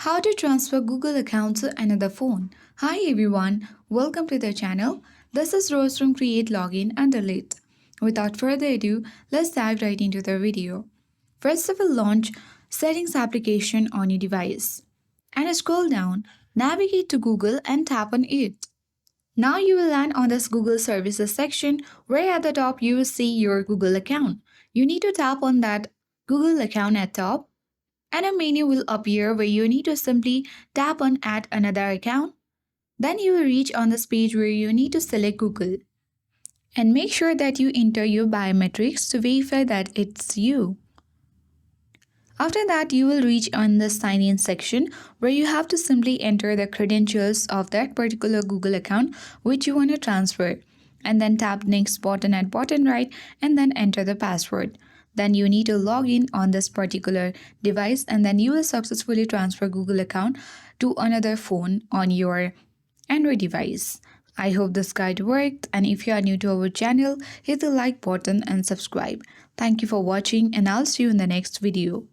How to transfer Google account to another phone. Hi everyone, welcome to the channel. This is Rose from Create Login and Delete. Without further ado, let's dive right into the video. First of all, launch Settings application on your device. And scroll down, navigate to Google and tap on it. Now you will land on this Google Services section where at the top you will see your Google account. You need to tap on that Google account at top and a menu will appear where you need to simply tap on Add another account. Then you will reach on this page where you need to select Google and make sure that you enter your biometrics to verify that it's you. After that, you will reach on the sign in section where you have to simply enter the credentials of that particular Google account which you want to transfer and then tap next button at bottom right and then enter the password. Then you need to log in on this particular device and then you will successfully transfer Google account to another phone on your Android device. I hope this guide worked, and if you are new to our channel, hit the like button and subscribe. Thank you for watching and I'll see you in the next video.